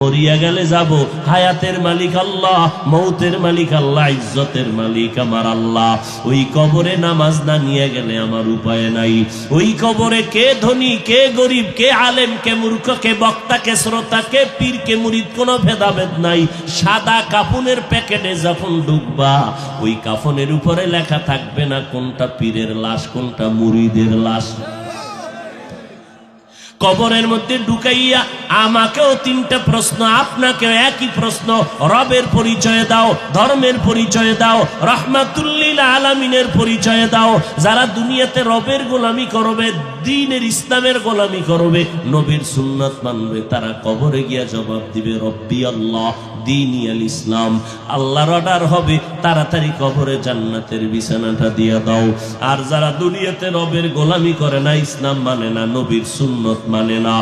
মরিয়া গেলে যাব, হায়াতের মালিক আল্লাহ, মৌতের মালিক আল্লাহ, ইজ্জতের মালিক আমার আল্লাহ। ওই কবরে নামাজ না নিয়ে গেলে আমার উপায় নাই। ওই কবরে কে ধনী, কে গরিব, কে আলেম, কে মূর্খ, কে বক্তা, কে শ্রোতা, কে পীর, কে মুরিদ, কোনো ভেদাভেদ নাই। সাদা কাফনের প্যাকেটে যখন ঢুকবা, ওই কাফনের উপরে লেখা থাকবে না কোনটা পীরের লাশ, কোনটা মুরিদের লাশ। কবরের মধ্যে ঢুকাইয়া আমাকেও তিনটা প্রশ্ন, আপনাকেও একই প্রশ্ন। রবের পরিচয় দাও, ধর্মের পরিচয় দাও, রাহমাতুল্লিল আলামিনের পরিচয় দাও। যারা দুনিয়াতে রবের গোলামি করবে, দ্বীনের ইসলামের গোলামি করবে, নবীর সুন্নাত মানবে, তারা কবরে গিয়া জবাব দিবে রব্বি আল্লাহ দীনি আল ইসলাম। আল্লাহর অর্ডার হবে তাড়াতাড়ি কবরে জান্নাতের বিছানাটা দিয়া দাও। আর যারা দুনিয়াতে রবের গোলামি করে না, ইসলাম মানে না, নবীর সুন্নত মানে না,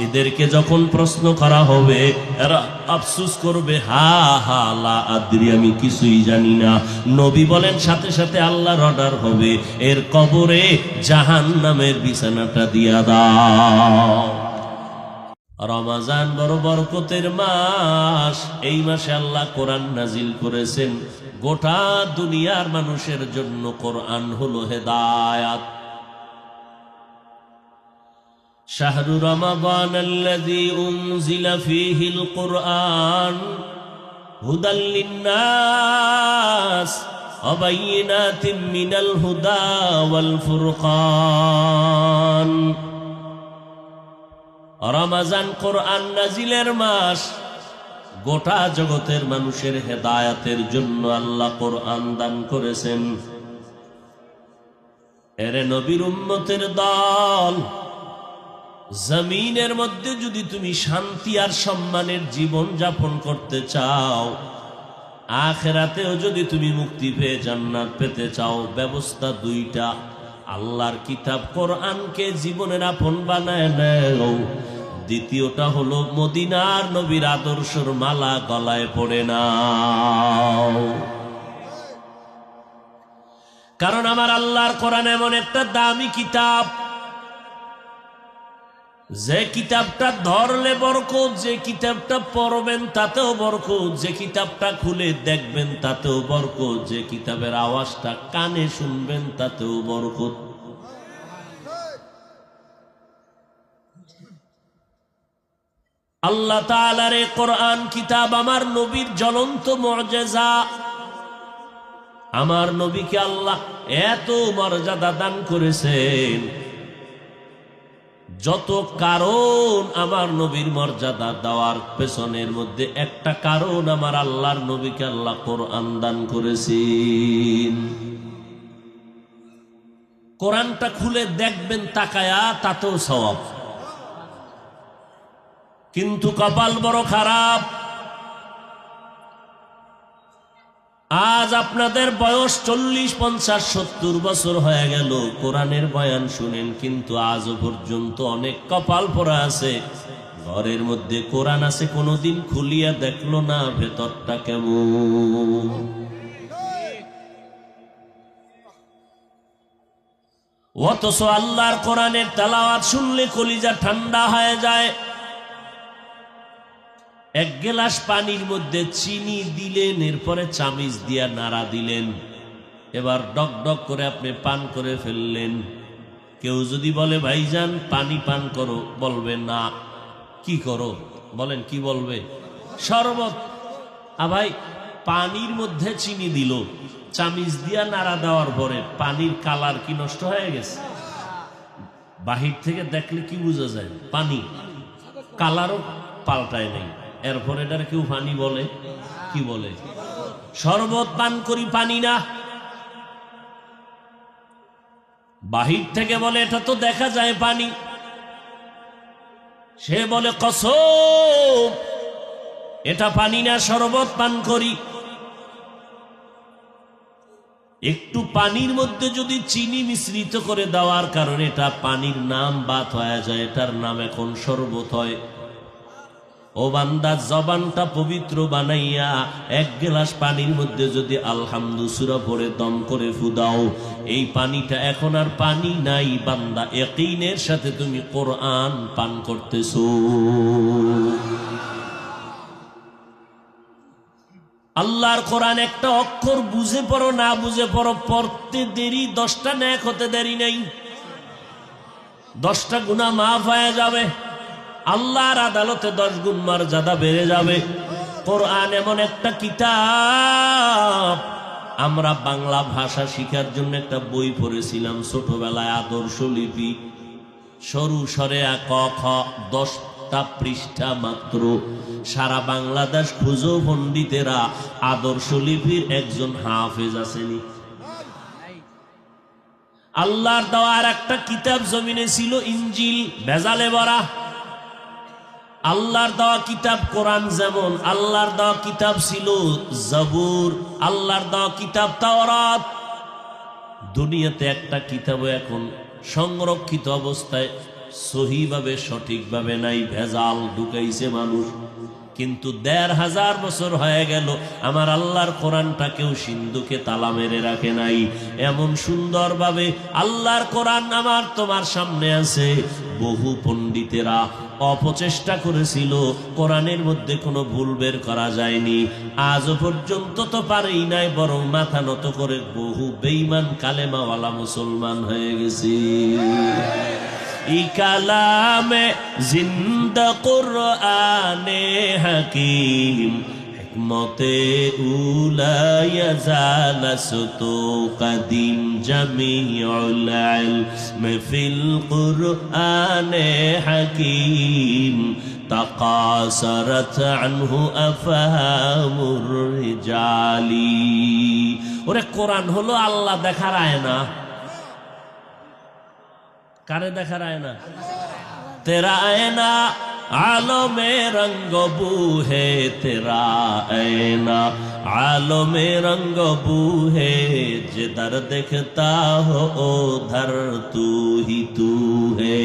এদেরকে যখন প্রশ্ন করা হবে এরা আফসোস করবে, হা হা লা আদ্রি, আমি কিছুই জানি না। নবী বলেন সাথে সাথে আল্লাহর অর্ডার হবে এর কবরে জাহান্নামের বিছানাটা দিয়া দাও। রমজান বড় বরকতের মাস। এই মাসে আল্লাহ কোরআন নাজিল করেছেন। গোটা দুনিয়ার মানুষের জন্য কোরআন হলো হেদায়াত। শাহরু রমাদান আল্লাযী উনজিলা ফীহিল কুরআন হুদাল লিন্নাস ওয়া বায়িনাতিন মিনাল হুদা ওয়াল ফুরকান। রমজান কোরআন নাজিলের মাস। গোটা জগতের মানুষের হেদায়াতের জন্য আল্লাহ কোরআন দান করেছেন। এরে নবীর উম্মতের দল, জমিনের মধ্যে যদি তুমি শান্তি আর সম্মানের জীবন যাপন করতে চাও, আখিরাতেও যদি তুমি মুক্তি পেয়ে জান্নাত পেতে চাও, ব্যবস্থা দুইটা। আল্লাহর কিতাব কোরআনকে জীবনের আপন বানায় নাও। দ্বিতীয়টা হলো মদিনার নবীর আদর্শের মালা গলায় পড়ে নাও। কারণ আমার আল্লাহর কোরআন এমন একটা দামি কিতাব, যে কিতাবটা ধরলে বরকত, যে কিতাবটা পড়বেন তাতেও বরকত, যে কিতাবটা খুলে দেখবেন তাতেও বরকত, যে কিতাবের আওয়াজটা কানে শুনবেন তাতেও বরকত। আল্লাহ তাআলার এই কোরআন কিতাব আমার নবীর জ্বলন্ত মুআজিজা। আমার নবীকে আল্লাহ এত মর্যাদা দান করেছেন। যত কারণ আমার নবীর মর্যাদা দেওয়ার পেছনের মধ্যে একটা কারণ, আমার আল্লাহর নবীকে আল্লাহ কোরআন দান করেছেন। কোরআনটা খুলে দেখবেন তাকায়া, তাতেও সওয়াব। কিন্তু কপাল বড় খারাপ। আজ আপনাদের বয়স 40, 50, 70 বছর হয়ে গেল, কোরআনের বয়ান শুনেন, কিন্তু আজও পর্যন্ত অনেক কপাল পড়া আছে। ঘরের মধ্যে কোরআন আছে, কোনোদিন খুলিয়া দেখলো না ভেতরটা কেমন। অথচ আল্লাহর কোরআনের তেলাওয়াত শুনলে কলিজা ঠান্ডা হয়ে যায়। এক গ্লাস পানির মধ্যে চিনি দিলেন, এরপরে চামিচ দিয়া নাড়া দিলেন, এবার ডক ডক করে আপনি পান করে ফেললেন। কেউ যদি বলে ভাইজান পানি পান করো, বলবে না। কি করো বলেন, কি বলবে? শরবত। ভাই, পানির মধ্যে চিনি দিল, চামিচ দিয়া নাড়া দেওয়ার পরে পানির কালার কি নষ্ট হয়ে গেছে? বাহির থেকে দেখলে কি বোঝা যায়? পানি কালারও পাল্টায় নেই। এরপর এটার কেউ পানি বলে? কি বলে? শরবত পান করি, পানি না। বাহির থেকে বলে এটা তো দেখা যায় পানি, সে বলে কসম এটা পানি না, শরবত পান করি। একটু পানির মধ্যে যদি চিনি মিশ্রিত করে দেওয়ার কারণে এটা পানির নাম বাদ হয়ে যায়, এটার নাম এখন শরবত হয়। ও বান্দা, জবানটা পবিত্র বানাইয়া এক গ্লাস পানির মধ্যে যদি আলহামদু সূরা পড়ে দম করে ফুদাও, এই পানিটা এখন আর পানি নাই বান্দা, ইয়াকিনের সাথে তুমি কোরআন পান করতেছো। আল্লাহর কোরআন একটা অক্ষর বুঝে পড়ো না বুঝে পড়ো, পড়তে দেরি 10টা নেক হতে দেরি নেই, 10টা গুনাহ মাফ হয়ে যাবে, আল্লাহর আদালতে 10 গুণ মর্যাদা বেড়ে যাবে। কোরআন এমন একটা কিতাব। আমরা বাংলা ভাষা শিখার জন্য একটা বই পড়েছিলাম ছোটবেলায়, আদর্শ লিপি, সরু সরে ক খ, 10টা পৃষ্ঠা মাত্র। সারা বাংলাদেশ খুঁজো পণ্ডিতেরা আদর্শ লিপির একজন হাফেজ আসেনি। আল্লাহর দেওয়ার একটা কিতাব জমিনে ছিল ইনজিল, ভেজালে ভরা। আল্লাহর দেওয়া কিতাব কোরআন যেমন, আল্লাহর দেওয়া কিতাব ছিল জবুর, আল্লাহর দেওয়া কিতাব তাওরাত। দুনিয়াতে একটা কিতাবও এখন সংরক্ষিত অবস্থায় সহিভাবে সঠিকভাবে নাই, ভেজাল ঢুকাইছে মানুষ। কিন্তু 1500 বছর হয়ে গেল আমার আল্লাহর কোরআনটা কেউ সিন্ধুকে তালা মেরে রাখে নাই। এমন সুন্দরভাবে আল্লাহর কোরআন আমার তোমার সামনে আছে। বহু পণ্ডিতেরা অপচেষ্টা করেছিল, কোরআনের মধ্যে কোনো ভুল বের করা যায়নি। আজও পর্যন্ত তো পারেই নাই, বরং মাথা নত করে বহু বেঈমান কালেমাওয়ালা মুসলমান হয়ে গেছে। ই কালামে জিন্দা কুরআনে হাকিম, হিকমতে উলা ইয়াজালাসতু কাদিম, জামিউল ইলম ফিল কুরআনে হাকিম, তাকাসারাত আনহু আফহামুর রিজালি। ওরে কোরআন হলো আল্লাহ দেখার আয়না। কারে দেখার আয়না? তেরা আয়না आलो में रंग बू है तेरा ऐना, आलो में रंग बू है जिधर देखता हो उधर तू ही तू है।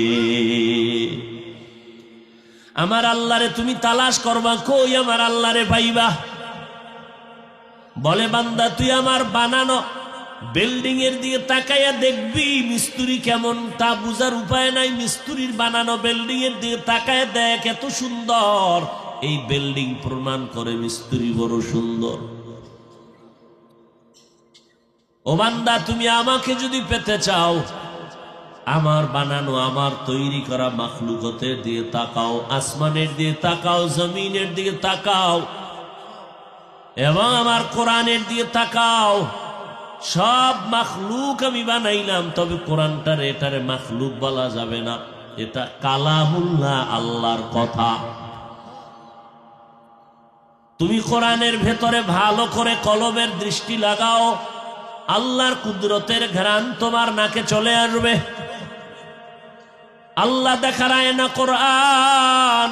আমার আল্লাহরে তুমি তালাশ করবা, কই আমার আল্লাহরে পাইবা? বলে বান্দা তুই আমার বানানো বিল্ডিং এর দিকে তাকাইয়া দেখবি মিস্ত্রি কেমন, তা বুঝার উপায় নাই। মিস্ত্রির বানানো বিল্ডিং এর দিকে তাকায় দেখ এত সুন্দর, এই বিল্ডিং প্রমাণ করে মিস্ত্রি বড় সুন্দর। ও বান্দা তুমি আমাকে যদি পেতে চাও, আমার বানানো আমার তৈরি করা মাখলুকতের দিকে তাকাও, আসমানের দিকে তাকাও, জমিনের দিকে তাকাও, এবং আমার কোরআনের দিকে তাকাও। সব মাখলুক আমি বানাইলাম, তবে কোরআনটারে এটারে মাখলুক বলা যাবে না, এটা কালামুল্লাহ, আল্লাহর কথা। তুমি কোরআনের ভেতরে ভালো করে কলবের দৃষ্টি লাগাও, আল্লাহর কুদরতের ঘ্রাণ তোমার নাকে চলে আসবে। আল্লাহ দেখার আয়না কোরআন।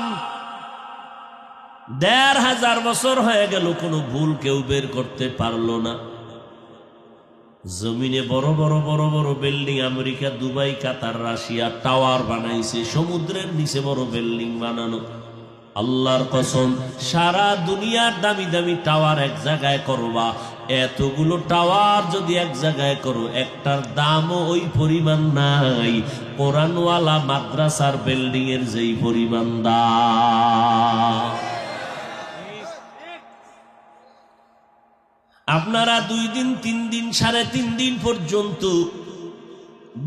1500 বছর হয়ে গেল, কোনো ভুল কেউ বের করতে পারলো না। জমিনে বড় বড় বড় বড় বিল্ডিং, আমেরিকা, দুবাই, কাতার, রাশিয়া টাওয়ার বানাইছে, সমুদ্রের নিচে বড় বিল্ডিং বানানো। আল্লাহর কসম, সারা দুনিয়ার দামি দামি টাওয়ার এক জায়গায় করবা, এতগুলো টাওয়ার যদি এক জায়গায় করো, একটার দামও ওই পরিমাণ নাই কোরআনওয়ালা মাদ্রাসার বিল্ডিং এর যেই পরিমাণ দাম। আপনারা 2 দিন 3 দিন 3.5 দিন পর্যন্ত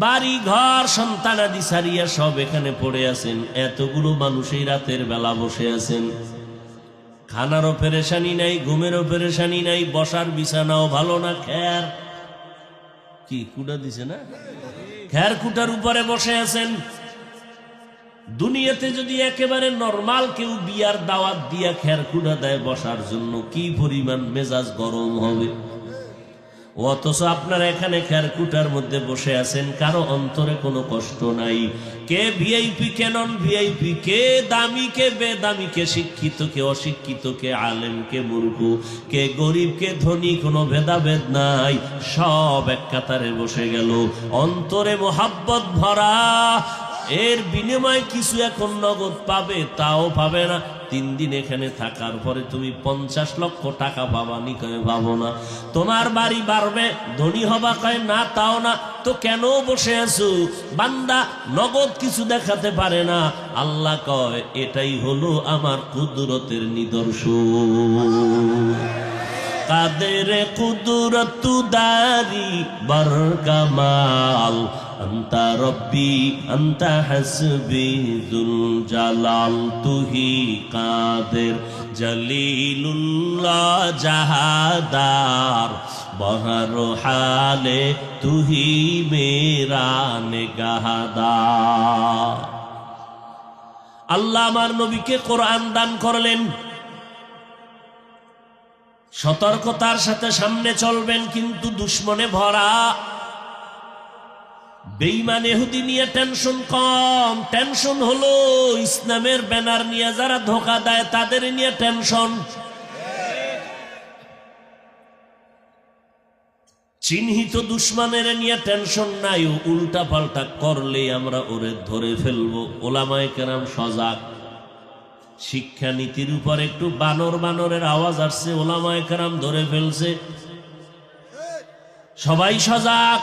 বাড়ি ঘর সন্তানাদি সারিয়া সব এখানে পড়ে আছেন। এতগুলো মানুষ এই রাতের বেলা বসে আছেন, খানারও পেরেশানি নাই, ঘুমেরও পেরেশানি নাই, বসার বিছানাও ভালো না, খ্যার কি কুটা দিছে না, খ্যার কুটার উপরে বসে আছেন। দুনিয়াতে যদি একেবারে নরমাল কেউ বিয়ার দাওয়াত দিয়া খেরকুটা দেয় বসার জন্য, কি পরিমাণ মেজাজ গরম হবে। অথচ আপনারা এখানে খেরকুটার মধ্যে বসে আছেন, কারো অন্তরে কোনো কষ্ট নাই। কে ভিআইপি, কে নন ভিআইপি, কে দামি, কে বেদামি, কে শিক্ষিত, কে অশিক্ষিত, কে আলেম, কে মূর্খ, কে গরিব, কে ধনী, কোনো ভেদাভেদ নাই। সব এক কাতারে বসে গেল, অন্তরে মোহাব্বত ভরা। এর বিনিময়ে কিছু এখন নগদ পাবে, তাও পাবে না। 3 দিন এখানে থাকার পরে তুমি 50 লক্ষ টাকা পাবা নি, কয়ে পাবো না। তোমার বাড়ি বাড়বে, ধনী হবা, কয় না, তাও না। তো কেন বসে আছো? বান্দা নগদ কিছু দেখাতে পারে না, আল্লাহ কয় এটাই হলো আমার কুদরতের নিদর্শন। কাদের কুদরত দারি বরকামাল আন্তা রব্বি আন্তা হাসবি যুল জালাল তুহি কাদের জলিলুল্লাহ জাহাদার বহর হালে তুহি মেরা নিগাহদার। আল্লাহ আমার নবীকে কোরআন দান করলেন, সতর্কতার সাথে সামনে চলবেন, কিন্তু দুশ্মনে ভরা। বেঈমান ইহুদি নিয়ে টেনশন কম, টেনশন হলো ইসলামের ব্যানার নিয়ে যারা ধোঁকা দেয় তাদের নিয়ে টেনশন। চিহ্নিত দুশ্মনের নিয়ে টেনশন নাই, উল্টা পাল্টা করলে আমরা ওরে ধরে ফেলবো। ওলামায়ে কেরাম সজাগ। শিক্ষানীতির উপর একটু বানরের আওয়াজ আসছে, ওলামায়ে কেরাম ধরে ফেলছে। সবাই সজাগ।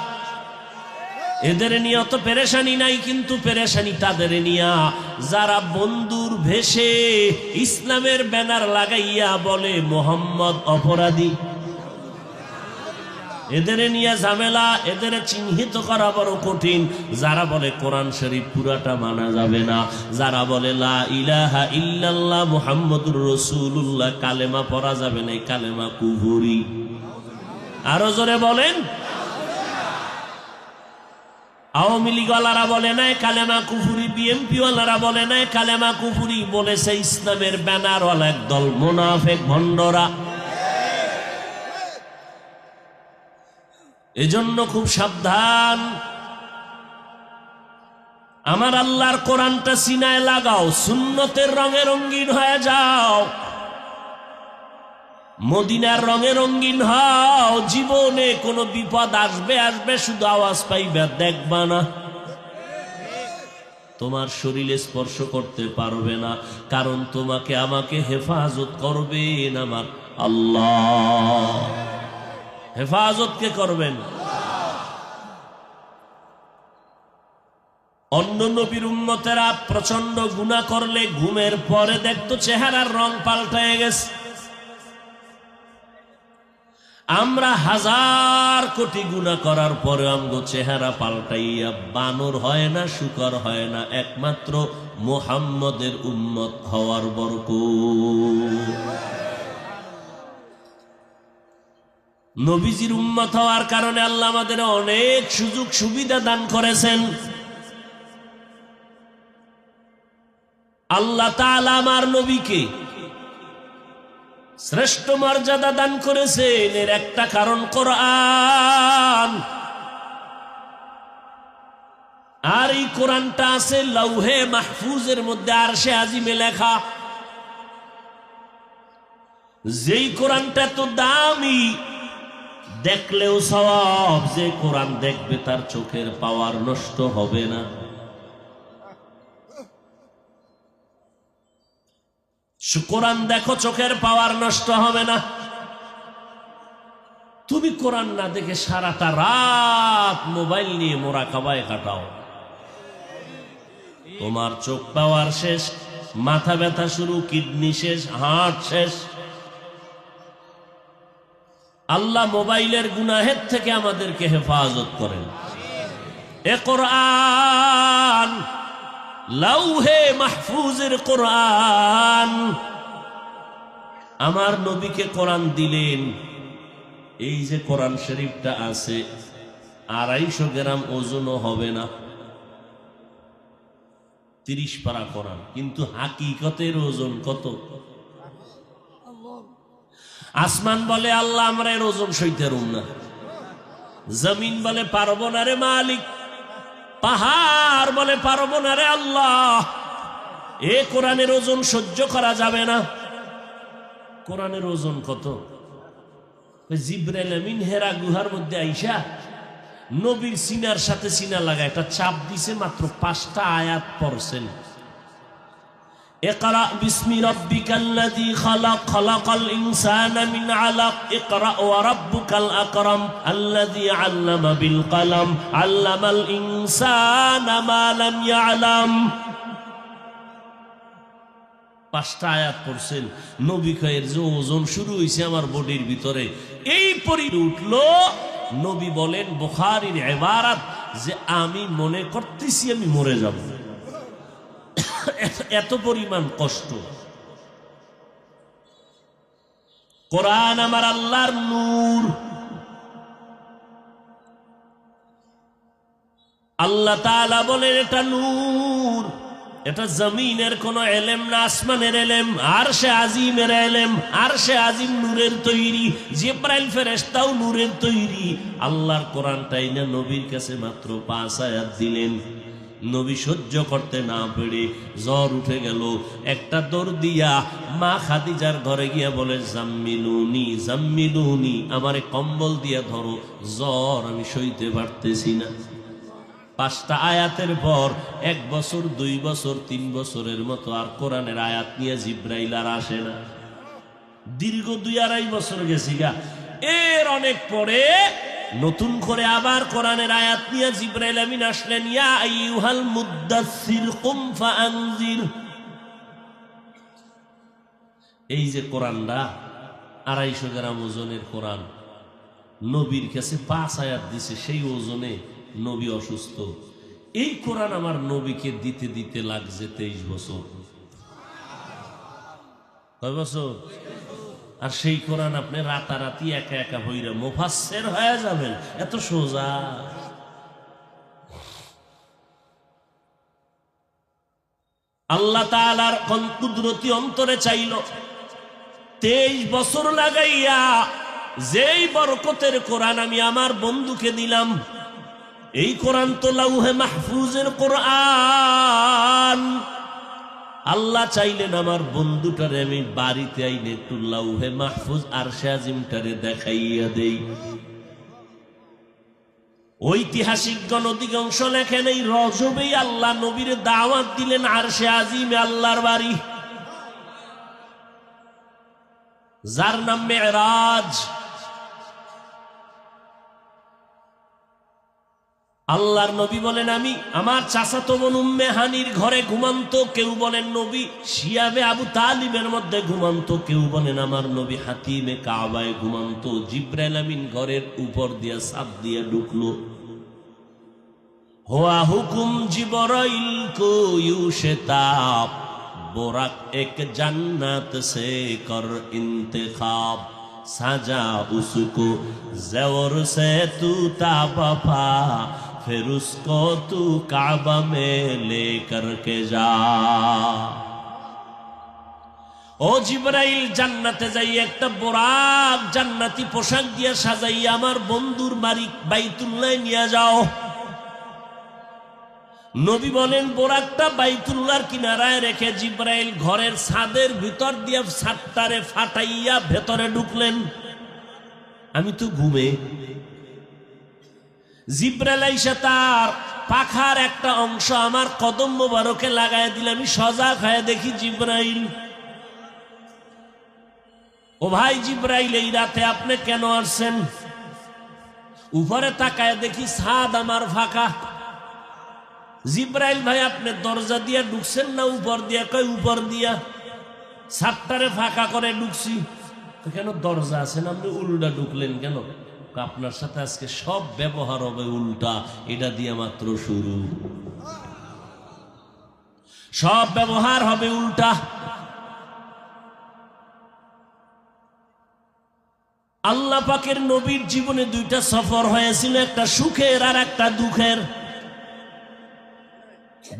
এদের নিয়ে অত পেরেশানি নাই, কিন্তু পেরেশানি তাদের নিয়া যারা বন্ধুর ভেষে ইসলামের ব্যানার লাগাইয়া বলে মোহাম্মদ অপরাধী। এদের নিয়ে ঝামেলা। এদের চিহ্নিত করা বড় কঠিন। যারা বলে কোরআন শরীফ পুরাটা মানা যাবে না, যারা বলে লা ইলাহা ইল্লাল্লাহ মুহাম্মাদুর রাসূলুল্লাহ কালেমা পড়া যাবে না, কালেমা কুফরি। আরো জোরে বলেন। আওয়ামী লীগ ওয়ালারা বলে নাই কালেমা কুফরি, বিএনপি ওয়ালারা বলে নাই কালেমা কুফরি, বলেছে ইসলামের ব্যানারওয়ালা একদল মুনাফিক ভণ্ডরা। এজন্য খুব সাবধান। আমার আল্লাহর কোরআনটা সিনায় লাগাও, সুন্নতের রঙে রঙিন হয়ে যাও, মদিনার রঙে রঙিন হও। জীবনে কোনো বিপদ আসবে আসবে, শুধু আওয়াজ পাইবে, দেখবা না। তোমার শরীরে স্পর্শ করতে পারবে না, কারণ তোমাকে আমাকে হেফাজত করবেন আমার আল্লাহ। হেফাজত কে করবেন? অন্য নবীর উম্মতেরা প্রচন্ড গুনাহ করলে ঘুমের পরে দেখতো চেহারার রং পাল্টায় গেছে। আমরা হাজার কোটি গুনাহ করার পরে আমগো চেহারা পাল্টাইয়া বানর হয় না, শুকর হয় না, একমাত্র মুহাম্মদের উম্মত হওয়ার বরকত। নবীজির উম্মত হওয়ার কারণে আল্লাহ আমাদের অনেক সুযোগ সুবিধা দান করেছেন। আল্লাহ তাআলা আমার নবীকে শ্রেষ্ঠ মর্যাদা দান করেছেন। এর একটা কারণ কোরআন। আর এই কোরআনটা আছে লৌহে মাহফুজের মধ্যে, আরশে আজিমে লেখা। যেই কোরআনটা তো দামি, দেখলেও সওয়াব। যে কোরআন দেখবে তার চোখের পাওয়ার নষ্ট হবে না। কোরআন দেখো, চোখের পাওয়ার নষ্ট হবে না। তুমি কোরআন না দেখে সারাটা রাত মোবাইল নিয়ে মোরাকাবায় কাটাও, তোমার চোখ পাওয়ার শেষ, মাথা ব্যথা শুরু, কিডনি শেষ, হার্ট শেষ। আল্লাহ মোবাইলের গুনাহের থেকে আমাদেরকে হেফাজত করেন। এ কোরআন লৌহে মাহফুজের কোরআন। আমার নবীকে কোরআন দিলেন। এই যে কোরআন শরীফটা আছে, 250 গ্রাম ওজনও হবে না, 30 পারা কোরআন, কিন্তু হাকিকতের ওজন কত? আসমান বলে আল্লাহ আমরা এর ওজন সইতে পারব না, জমিন বলে পারবো না রে মালিক, পাহাড় বলে পারবো না রে আল্লাহ, এ কোরআনের ওজন সহ্য করা যাবে না। কোরআনের ওজন কত? জিবরাইল আমিন হেরা গুহার মধ্যে আইসা নবীর সিনার সাথে সিনা লাগা একটা চাপ দিছে, মাত্র 5টা আয়াত পড়ছেন। ইকরা বিসমি রাব্বিকাল্লাযী খালাক, খালাকাল ইনসানা মিন আলাক, ইকরা ওয়া রাব্বুকাল আকরাম আল্লাযী আল্লামা বিল কলম, আল্লামাল ইনসানা মা লাম ইয়ালাম। 5টা আয়াত পড়ছেন। নবী কয়ের যে ওজন শুরু হয়েছে আমার বডির ভিতরে, এই পরি উঠলো। নবী বলেন, বুখারীর ইবারত, যে আমি মনে করতেছি আমি মরে যাব, এত পরিমাণ কষ্ট। কোরআন আমার আল্লাহর নূর। আল্লাহ তাআলা বলেন এটা নূর, এটা জমিনের কোন এলেম না, আসমানের এলেম, আরশে আজিমের এলেম। আরশে আজিম নূরের তৈরি, জিবরাইল ফেরেশতাও নূরের তৈরি। আল্লাহর কোরআনটাই না নবীর কাছে মাত্র 5 আয়াত দিলেন। নবী সহ্য করতে না পেরে জ্বর উঠে গেল। একটা দৌড় দিয়া মা খাদিজার ঘরে গিয়া বলে, জাম্মিলুনি জাম্মিলুনি, আমারে কম্বল দিয়া ধরো, জ্বর আমি সইতে পারতেছি না। 5টা আয়াতের পর 1 বছর 2 বছর 3 বছরের মতো আর কোরআনের আয়াত নিয়ে জিব্রাইল আর আসে না। দীর্ঘ 2-2.5 বছর গেছি গা। এর অনেক পরে নতুন করে আবার কোরআনের আয়াত নিয়ে জিব্রাইল আমিন আসলেন। ইয়া আইয়ুহাল মুদ্দাসসির কুম ফাআনজির। এই যে কোরআনটা 250 গ্রাম ওজনের কোরআন, নবীর কাছে 5 আয়াত দিছে, সেই ওজনে নবী অসুস্থ। এই কোরআন আমার নবীকে দিতে দিতে লাগছে 23 বছর। কয় বছর? আর সেই কোরআন আপনি রাতারাতি একা একা হইরা মুফাসসির হয়ে যাবেন, এত সোজা? আল্লাহ তাআলার কোন কুদরতি অন্তরে চাইল 23 বছর লাগাইয়া যেই বরকতের কোরআন আমি আমার বন্ধুকে দিলাম। এই কোরআন তো লাউহে মাহফুজের কোরআন। আল্লাহ চাইলেন আমার বন্ধুটারে আমি বাড়িতে আইলে একটু লাউহে মাহফুজ আরশে আজিমটারে দেখাইয়া দেই। ঐতিহাসিকগণ অধিকাংশ লেখেন এই রজবেই আল্লাহ নবীর দাওয়াত দিলেন আরশে আজিমে, আল্লাহর বাড়ি, যার নাম মেরাজ। আল্লাহর নবী বলেন, আমি আমার চাচাতো বোন উম্মে হানির ঘরে ঘুমান্ত, কেউ বলেন নবী শিয়াবে আবু তালিবের মধ্যে ঘুমান্ত, কেউ বলেন আমার নবী হাতিমে কাবায় ঘুমান্ত। জিব্রাইল আমিন ঘরের উপর দিয়া ছাদ দিয়া ঢুকলো। হুয়া হুকুম জিবরাইল কো ইউশতাব, बोरक एक जन्नत से कर इंतखाब, सजा उसको ज़ेवर से तू ताबफा, फिर उसको तू काबा में लेकर के जा। ও জিবরাইল, জান্নাতে যাই একটা বোরাক জান্নাতি পোশাক দিয়ে সাজাইয়া আমার বন্ধুর বাড়ি বাইতুল্লাহ নিয়ে যাও। নবী বলেন বোরাকটা বাইতুল্লাহর কিনারায় রেখে জিবরাইল ঘরের ছাদের ভিতর দিয়ে ছাদটারে ফাটাইয়া ভেতরে ঢুকলেন। আমি তো ঘুমে। জিবরাইল আইসা তার পাখার একটা অংশ আমার কদম মোবারকে লাগায় দিলে আমি সজাগ হয়ে দেখি জিবরাইল। ও ভাই জিবরাইল, এই রাতে আপনি কেন আসছেন? উপরে তাকায় দেখি ছাদ আমার ফাঁকা। জিবরাইল ভাই, আপনি দরজা দিয়া ঢুকছেন না উপর দিয়া? কয় উপর দিয়া। ছাদটারে ফাঁকা করে ঢুকছি। তো কেন দরজা আছেন, আপনি উল্টা ঢুকলেন কেন? আপনার সাথে আজকে সব ব্যবহার হবে উল্টা, এটা দিয়ে মাত্র শুরু। সব ব্যবহার হবে উল্টা। আল্লাহ পাকের নবীর জীবনে 2টা সফর হয়েছিল, একটা সুখের আর একটা দুঃখের।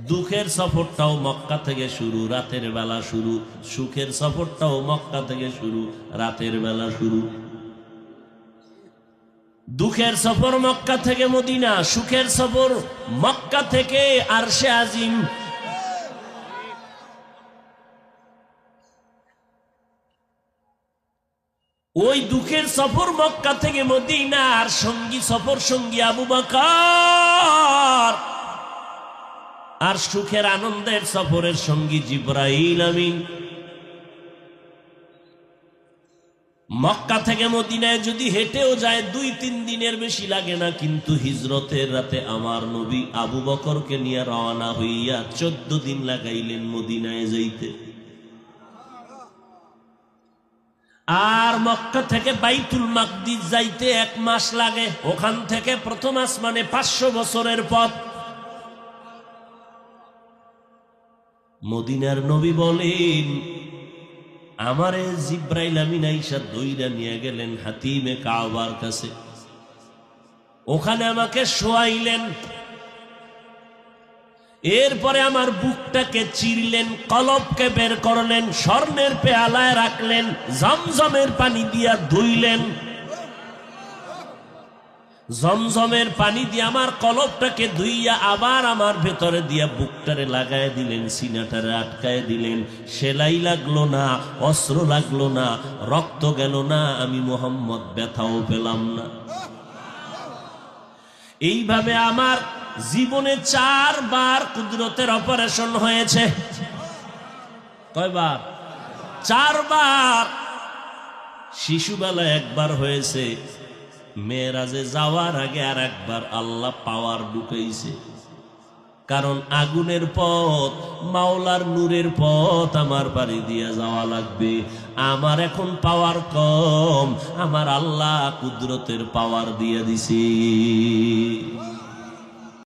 দুঃখের সফরটাও মক্কা থেকে শুরু, রাতের বেলা শুরু। সুখের সফরটাও মক্কা থেকে শুরু, রাতের বেলা শুরু। দুঃখের সফর মক্কা থেকে মদিনা, সুখের সফর মক্কা থেকে আরশে আজিম। ওই দুঃখের সফর মক্কা থেকে মদিনা, আর সঙ্গী সফর সঙ্গী আবু বকর, আর সুখের আনন্দের সফরের সঙ্গী জিবরাইল আমিন। মক্কা থেকে মদিনায় যদি হেঁটেও যায় 2-3 দিনের বেশি লাগে না, কিন্তু হিজরতের রাতে আমার নবী আবু বকরকে নিয়ে রওনা হইয়া 14 দিন লাগাইলেন মদিনায় যাইতে। আর মক্কা থেকে বাইতুল মাকদিস যাইতে 1 মাস লাগে। ওখান থেকে প্রথম আসমানে 500 বছরের পথ। মদিনার নবী বলেন, আমারে জিব্রাইল আমিন আইসা দইরা নিয়ে গেলেন হাতিমে কাবার কাছে। ওখানে আমাকে শোয়াইলেন। এরপরে আমার বুকটাকে চিরলেন, কলবকে বের করলেন, স্বর্ণের পেয়ালায় রাখলেন, জমজমের পানি দিয়া ধুইলেন। জমজমের পানি দিয়ে আমার কলবটাকে ধুইয়া আবার আমার ভেতরে দিয়া বুকটারে লাগায় দিলেন, সিনাটারে আটকায় দিলেন। সেলাই লাগলো না, অস্ত্র লাগলো না, রক্ত গেল না, আমি মুহাম্মদ ব্যথাও পেলাম না। এইভাবে আমার জীবনে 4 বার কুদরতের অপারেশন হয়েছে। কয়বার? 4 বার। শিশুবেলা 1 বার হয়েছে, মেরাজে যাওয়ার আগে আর 1 বার আল্লাহ পাওয়ার ঢুকাইছে। কারণ আগুনের পথ, মাওলার নূরের পথ আমার বাড়ি দিয়ে যাওয়া লাগবে। আমার এখন পাওয়ার কম, আমার আল্লাহ কুদরতের পাওয়ার দিয়ে দিছে।